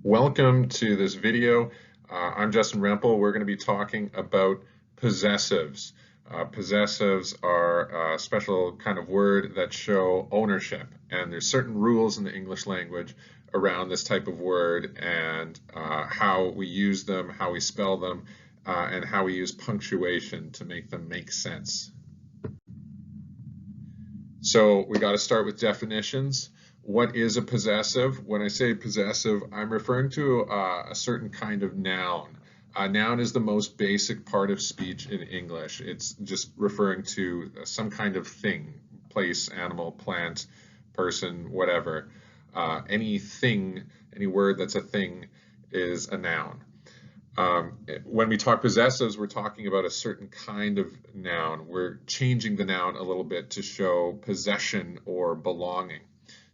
Welcome to this video. I'm Justin Rempel. We're going to be talking about possessives. Possessives are a special kind of word that show ownership, and there's certain rules in the English language around this type of word and how we use them, how we spell them, and how we use punctuation to make them make sense. So we got to start with definitions. What is a possessive? When I say possessive, I'm referring to a certain kind of noun. A noun is the most basic part of speech in English. It's just referring to some kind of thing, place, animal, plant, person, whatever. Any thing, any word that's a thing is a noun. When we talk possessives, we're talking about a certain kind of noun. We're changing the noun a little bit to show possession or belonging.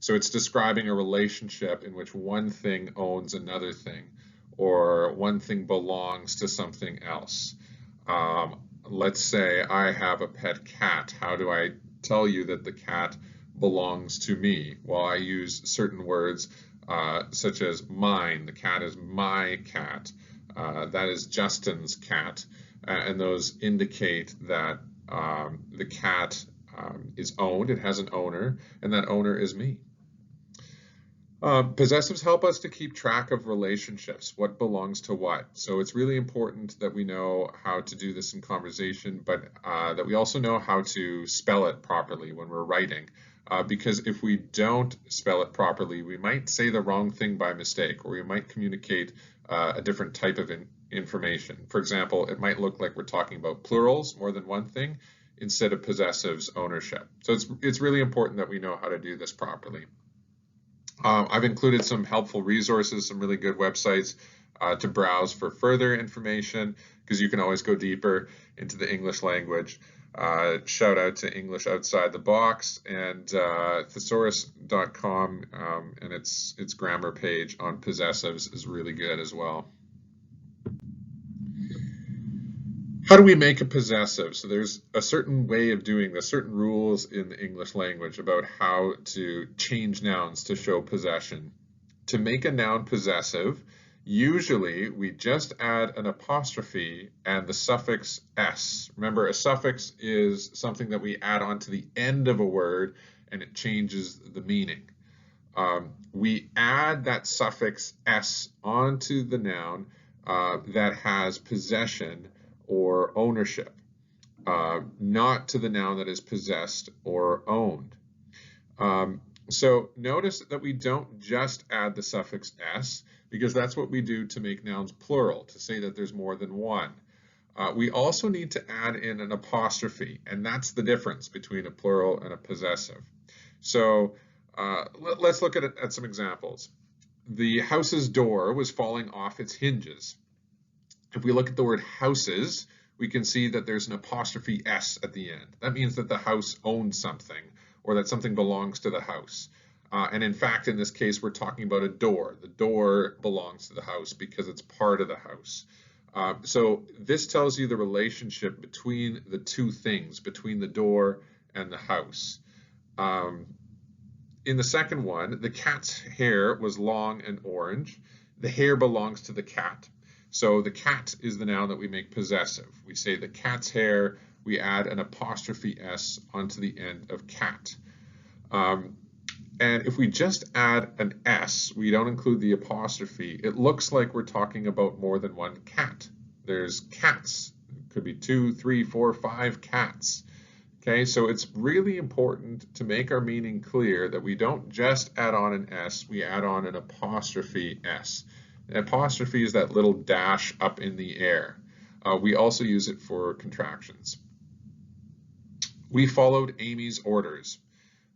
So it's describing a relationship in which one thing owns another thing, or one thing belongs to something else. Let's say I have a pet cat. How do I tell you that the cat belongs to me? Well, I use certain words such as mine. The cat is my cat. That is Justin's cat, and those indicate that the cat is owned, it has an owner, and that owner is me. Possessives help us to keep track of relationships, what belongs to what. So it's really important that we know how to do this in conversation, but that we also know how to spell it properly when we're writing. Because if we don't spell it properly, we might say the wrong thing by mistake, or we might communicate a different type of information. For example, it might look like we're talking about plurals, more than one thing, instead of possessives, ownership. So it's really important that we know how to do this properly. I've included some helpful resources, some really good websites to browse for further information, because you can always go deeper into the English language. Shout out to English Outside the Box and thesaurus.com, and its grammar page on possessives is really good as well. How do we make a possessive? So there's a certain way of doing this, certain rules in the English language about how to change nouns to show possession. To make a noun possessive, usually we just add an apostrophe and the suffix s. Remember, a suffix is something that we add on to the end of a word and it changes the meaning. We add that suffix s onto the noun that has possession or ownership, not to the noun that is possessed or owned. So notice that we don't just add the suffix s, because that's what we do to make nouns plural, to say that there's more than one. We also need to add in an apostrophe, and that's the difference between a plural and a possessive. So let's look at some examples. The house's door was falling off its hinges. If we look at the word houses, we can see that there's an apostrophe s at the end. That means that the house owns something, or that something belongs to the house. And in fact, in this case, we're talking about a door. The door belongs to the house because it's part of the house. So this tells you the relationship between the two things, between the door and the house. In the second one, the cat's hair was long and orange. The hair belongs to the cat. So the cat is the noun that we make possessive. We say the cat's hair, we add an apostrophe s onto the end of cat. And if we just add an s, we don't include the apostrophe, it looks like we're talking about more than one cat. There's cats. It could be 2, 3, 4, 5 cats. Okay, so it's really important to make our meaning clear that we don't just add on an s, we add on an apostrophe s. An apostrophe is that little dash up in the air. We also use it for contractions. We followed Amy's orders.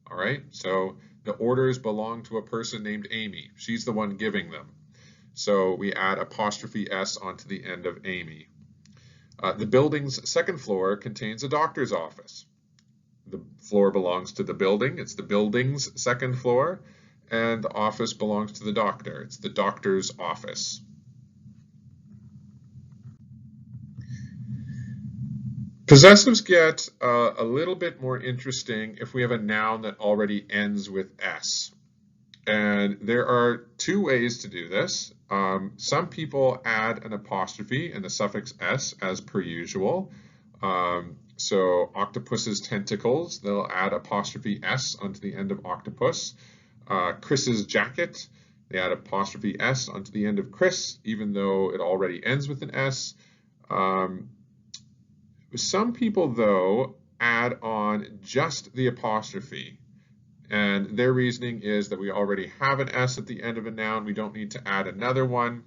All right, so the orders belong to a person named Amy. She's the one giving them. So we add apostrophe s onto the end of Amy. The building's second floor contains a doctor's office. The floor belongs to the building. It's the building's second floor. And the office belongs to the doctor. It's the doctor's office. Possessives get a little bit more interesting if we have a noun that already ends with s. And there are two ways to do this. Some people add an apostrophe and the suffix s as per usual. So octopus's tentacles, they'll add apostrophe s onto the end of octopus. Chris's jacket, they add apostrophe s onto the end of Chris, even though it already ends with an s. Some people, though, add on just the apostrophe. And their reasoning is that we already have an S at the end of a noun. We don't need to add another one.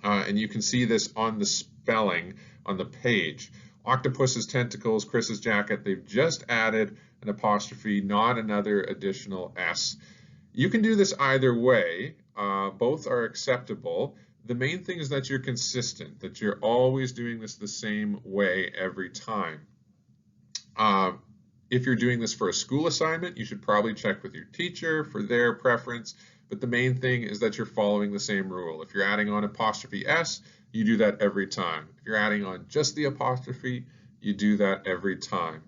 And you can see this on the spelling on the page. Octopus's tentacles, Chris's jacket, they've just added an apostrophe, not another additional S. You can do this either way. Both are acceptable. The main thing is that you're consistent, that you're always doing this the same way every time. If you're doing this for a school assignment, you should probably check with your teacher for their preference, but the main thing is that you're following the same rule. If you're adding on apostrophe S, you do that every time. If you're adding on just the apostrophe, you do that every time.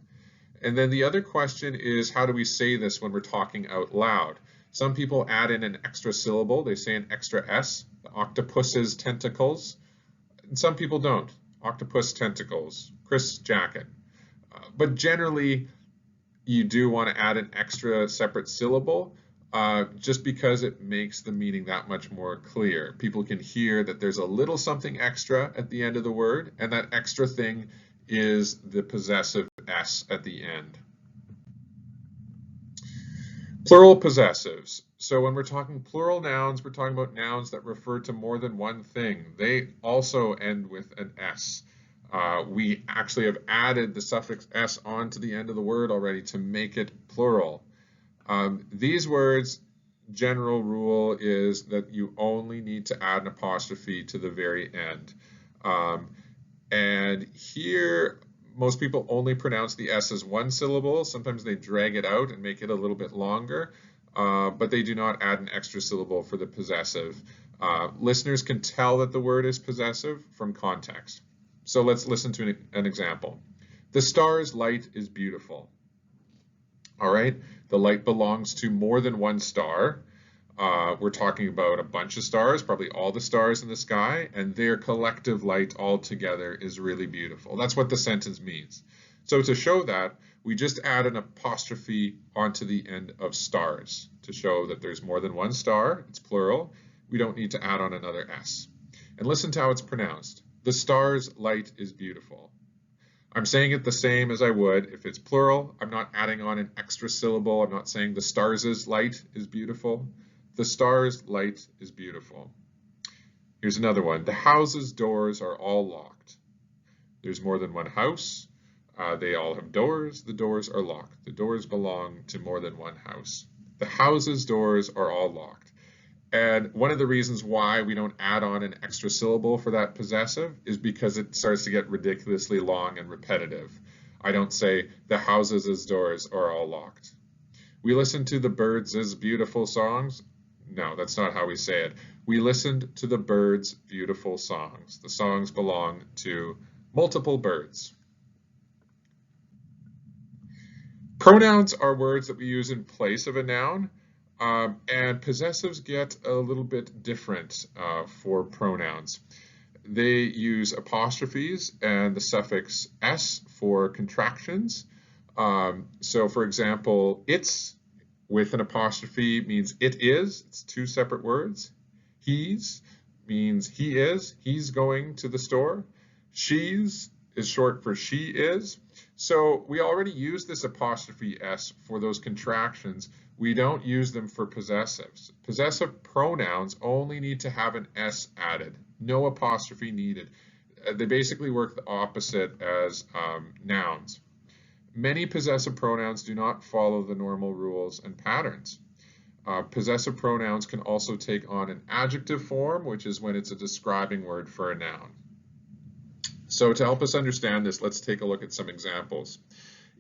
And then the other question is, how do we say this when we're talking out loud? Some people add in an extra syllable. They say an extra S, the octopus's tentacles, and some people don't. Octopus tentacles, Chris jacket. But generally, you do want to add an extra separate syllable just because it makes the meaning that much more clear. People can hear that there's a little something extra at the end of the word, and that extra thing is the possessive S at the end. Plural possessives. So when we're talking plural nouns, we're talking about nouns that refer to more than one thing. They also end with an S. We actually have added the suffix s onto the end of the word already to make it plural. These words, general rule is that you only need to add an apostrophe to the very end. And here, most people only pronounce the s as one syllable. Sometimes they drag it out and make it a little bit longer, but they do not add an extra syllable for the possessive. Listeners can tell that the word is possessive from context. So let's listen to an example. The star's light is beautiful. All right, the light belongs to more than one star. We're talking about a bunch of stars, probably all the stars in the sky, and their collective light all together is really beautiful. That's what the sentence means. So to show that, we just add an apostrophe onto the end of stars to show that there's more than one star, it's plural. We don't need to add on another S. And listen to how it's pronounced. The star's light is beautiful. I'm saying it the same as I would if it's plural. I'm not adding on an extra syllable. I'm not saying the star's light is beautiful. The star's light is beautiful. Here's another one. The house's doors are all locked. There's more than one house. They all have doors. The doors are locked. The doors belong to more than one house. The house's doors are all locked. And one of the reasons why we don't add on an extra syllable for that possessive is because it starts to get ridiculously long and repetitive. I don't say the houses' doors are all locked. We listen to the birds' beautiful songs. No, that's not how we say it. We listened to the birds' beautiful songs. The songs belong to multiple birds. Pronouns are words that we use in place of a noun. And possessives get a little bit different for pronouns. They use apostrophes and the suffix s for contractions. So for example, it's with an apostrophe means it is. It's two separate words. He's means he is. He's going to the store. She's is short for she is. So we already use this apostrophe s for those contractions. We don't use them for possessives. Possessive pronouns only need to have an s added, no apostrophe needed. They basically work the opposite as nouns. Many possessive pronouns do not follow the normal rules and patterns. Possessive pronouns can also take on an adjective form, which is when it's a describing word for a noun. So to help us understand this, let's take a look at some examples.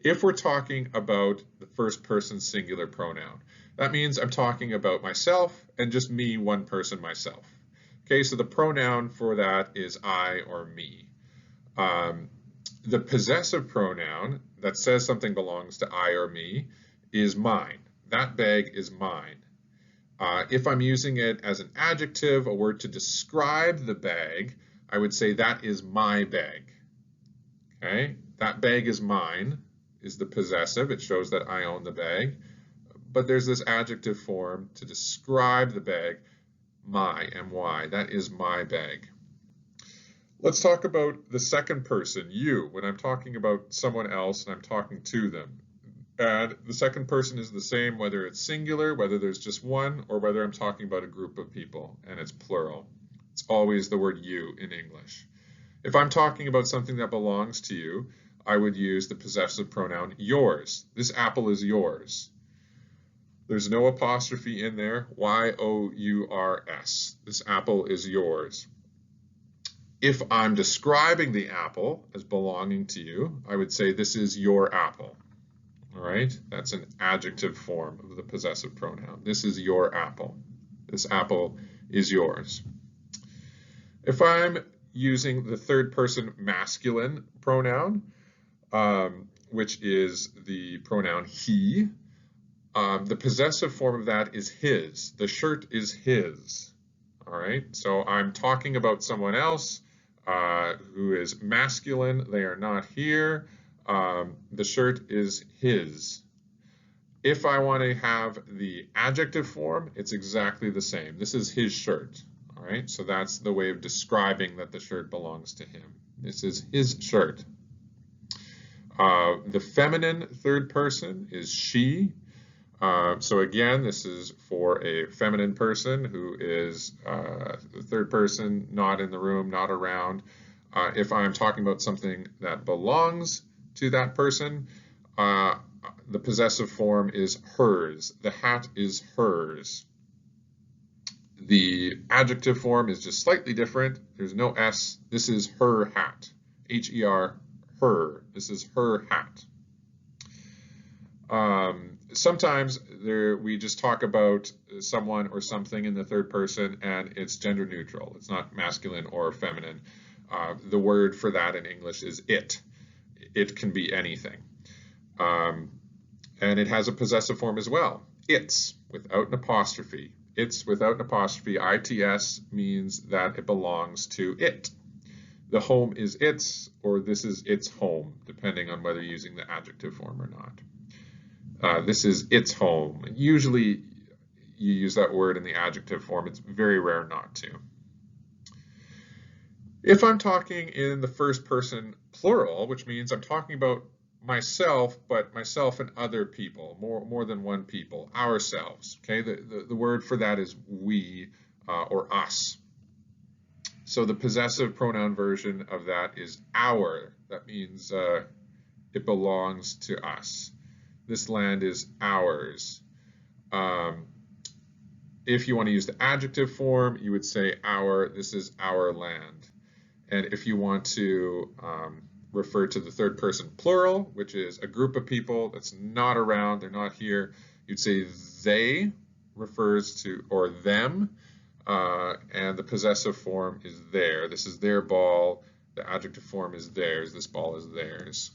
If we're talking about the first person singular pronoun, that means I'm talking about myself and just me, one person, myself. Okay, so the pronoun for that is I or me. The possessive pronoun that says something belongs to I or me is mine. That bag is mine. If I'm using it as an adjective, a word to describe the bag, I would say that is my bag. Okay, that bag is mine is the possessive. It shows that I own the bag. But there's this adjective form to describe the bag, my, my. That is my bag. Let's talk about the second person, you, when I'm talking about someone else and I'm talking to them. And the second person is the same whether it's singular, whether there's just one, or whether I'm talking about a group of people and it's plural. It's always the word you in English. If I'm talking about something that belongs to you, I would use the possessive pronoun yours. This apple is yours. There's no apostrophe in there, Y-O-U-R-S. This apple is yours. If I'm describing the apple as belonging to you, I would say this is your apple. All right, that's an adjective form of the possessive pronoun. This is your apple. This apple is yours. If I'm using the third person masculine pronoun, which is the pronoun he, the possessive form of that is his. The shirt is his. All right, so I'm talking about someone else who is masculine. They are not here. The shirt is his. If I want to have the adjective form, it's exactly the same. This is his shirt. All right, so that's the way of describing that the shirt belongs to him. This is his shirt. The feminine third person is she. So again, this is for a feminine person who is the third person, not in the room, not around. If I'm talking about something that belongs to that person, the possessive form is hers. The hat is hers. The adjective form is just slightly different. There's no S. This is her hat. H-E-R, her. This is her hat. Sometimes we just talk about someone or something in the third person and it's gender neutral. It's not masculine or feminine. The word for that in English is it. It can be anything. And it has a possessive form as well. It's without an apostrophe. It's without an apostrophe. ITS means that it belongs to it. The home is its, or this is its home, depending on whether you're using the adjective form or not. This is its home. Usually you use that word in the adjective form. It's very rare not to. If I'm talking in the first person plural, which means I'm talking about myself, but myself and other people, more than one people, ourselves. Okay, the word for that is we or us. So the possessive pronoun version of that is our. That means it belongs to us. This land is ours. If you want to use the adjective form, you would say our. This is our land. And if you want to refer to the third person plural, which is a group of people that's not around, they're not here, you'd say they refers to, or them, and the possessive form is their. This is their ball. The adjective form is theirs. This ball is theirs.